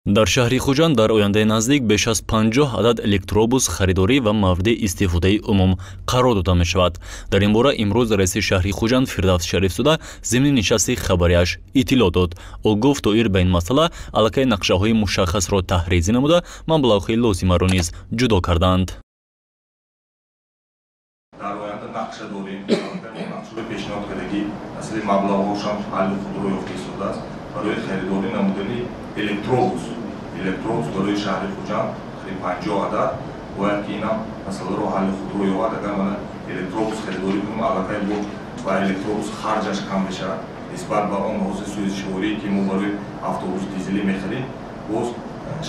дар шаҳри Хуҷанд дар ояндаи наздик беш аз 50 адад электробус харидорӣ ва мавриди истифодаи умум қарор дода мешавад. Дар ин бора имрӯз раиси шаҳри Хуҷанд Фирдавс Шарифзода зимни нишасти хабарияш иттилоъ дод. Ӯ гуфт доир ба ин масъала аллакай нақшаҳои мушаххасро таҳризӣ намуда, маблағҳои лозимаро низ ҷудо кардаанд. Дар оянда нақша дорем, нақшаҳои пешниҳод кардагӣ асли маблағҳошам ҳалли худро ёфта истодааст. Барои харидорӣ намудани электробус барои шаҳри Хуҷанд қариб 50 адад бояд ки инам масъаларо ҳалли худро ёбад. Агар мана электробус харидорӣ кунем, аллакай бо ба электробус харҷаш кам мешавад нисбат ба он ҳози сӯзишворие ки мо барои автобуси дизелӣ мехарем, боз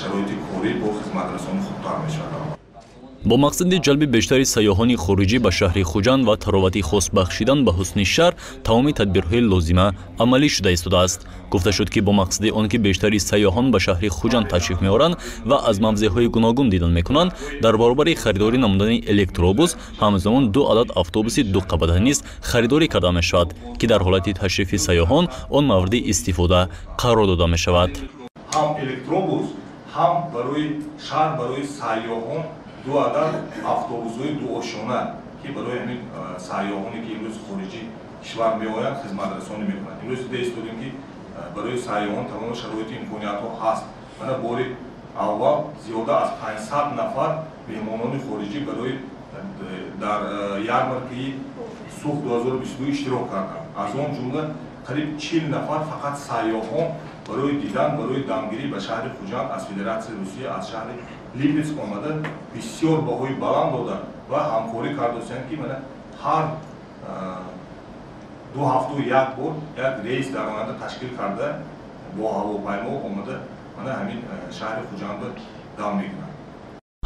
шароити корӣ бо хизматрасони хубтар мешавад. бо мақсади ҷалби бештари сайёҳони хориҷӣ ба шаҳри Хуҷанд ва таровати хос бахшидан ба ҳусни шаҳр тамоми тадбирҳои лозима амалӣ шуда истодааст. гуфта шуд ки бо мақсади он ки бештари сайёҳон ба шаҳри Хуҷанд ташриф меоранд ва аз мавзеъҳои гуногун дидан мекунанд, дар баробари харидорӣ намудани электробус ҳамзамон 2 адад автобуси дуқабата низ харидорӣ карда мешавад, ки дар ҳолати ташрифи сайёҳон он мавриди истифода қарор дода мешавад. ҳам электробус, ҳам барои шаҳр, барои сайёҳон 2 адад автобусҳои дуошона ки барои ҳамин сайёҳоне ки имрӯз хориҷи кишвар меоянд хизматрасонӣ мекунанд. имрӯз дида истодем ки барои сайёҳон тамоми шароити имкониятҳо ҳаст. мана бори аввал зиёда аз 500 нафар меҳмонони хориҷӣ барои дар ярмаркаи сух 2022 иштирок карданд. аз он ҷумла қариб 40 нафар фақат сайёҳон барои дидан, барои дамгирӣ ба шаҳри Хуҷанд аз Федератсияи Русия, аз шаҳри Липецк омада бисёр баҳои баланд дода ва ҳамкорӣ кардастанд ки мана ҳар 2 ҳафтаи як бор як рейс дар оянда ташкил карда бо ҳавопаймо омада мана ҳамин шаҳри Хуҷандро дам мекунанд.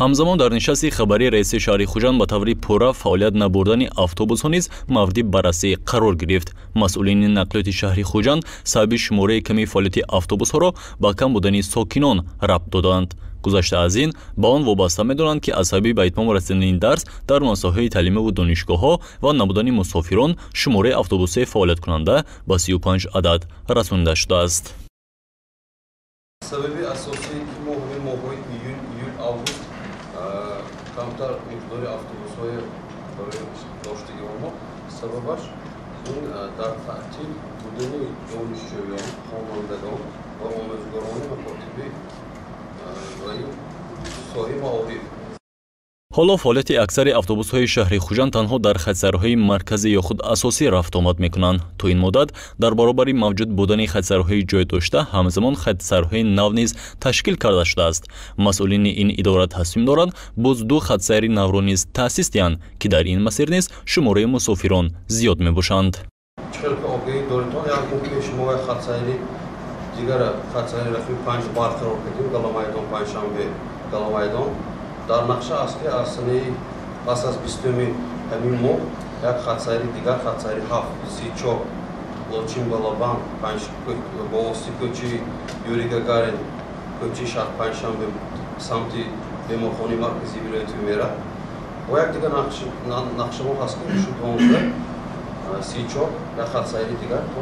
ҳамзамон дар нишасти хабарии раиси шаҳри Хуҷанд ба таври пурра фаъолият набурдани автобусҳо низ мавриди баррасӣ қарор гирифт. масъулини нақлиёти шаҳри Хуҷанд сабаби шумораи ками фаъолияти автобусҳоро ба кам будани сокинон рабт доданд. гузашта аз ин ба он вобаста медонанд ки аз сабаби ба итмом расидани дарс дар муассисаҳои таълимиву донишгоҳҳо ва набудани мусофирон шумораи автобусҳои фаъолияткунанда ба 35 адад расонида шудааст. сабаби асосии ки мо ҳамин моҳҳои июн, август камтар миқдори автобусҳои барои доштаги омо сабабаш ин дар таътил будани донишҷӯён, хонандагон ва омӯзгорони макотиби ва ин соҳаи маориф. ҳоло фаъолияти аксари автобусҳои шаҳри Хуҷанд танҳо дар хатсайрҳои марказӣ ё худ асосӣ рафтомад мекунанд. то ин муддат дар баробари мавҷуд будани хатсайрҳои ҷойдошта ҳамзамон хатсайрҳои нав низ ташкил карда шудааст. масъулини ин идора тасмим доранд боз 2 хатсайри навро низ таъсис диҳанд ки дар ин масир низ шумораи мусофирон зиёд мебошанд. дигара хатсайри рафи 5 барқарор кардем галамайдон панҷшанбе галамайдон дар нақша аст ки аз санаи пас аз 20 ҳамин моҳ як хатсайри дигар хатсайри 7 34 лочин балабан бо ости кӯчи Юрий Гагарин кӯчи шаҳр панҷшанбе самти беморхонаи маркази вилояти Умера ва як дигар нақшамо ҳаст ки шуд 12 34 як хатсайри дигар то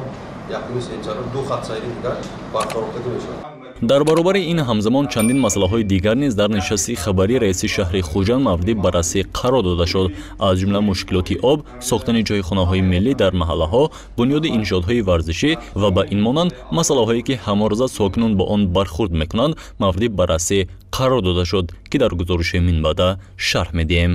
1 сентябр 2 хатсайри дигар барқарор карда мешавад. дар баробари ин ҳамзамон чандин масъалаҳои дигар низ дар нишасти хабарии раиси шаҳри Хуҷанд мавриди баррасӣ қарор дода шуд. аз ҷумла мушкилоти об, сохтани ҷойхонаҳои миллӣ дар маҳаллаҳо, бунёди иншоотҳои варзишӣ ва ба ин монанд масъалаҳое ки ҳаморӯза сокинон ба он бархурд мекунанд мавриди баррасӣ қарор дода шуд, ки дар гузориши минбаъда шарҳ медиҳем.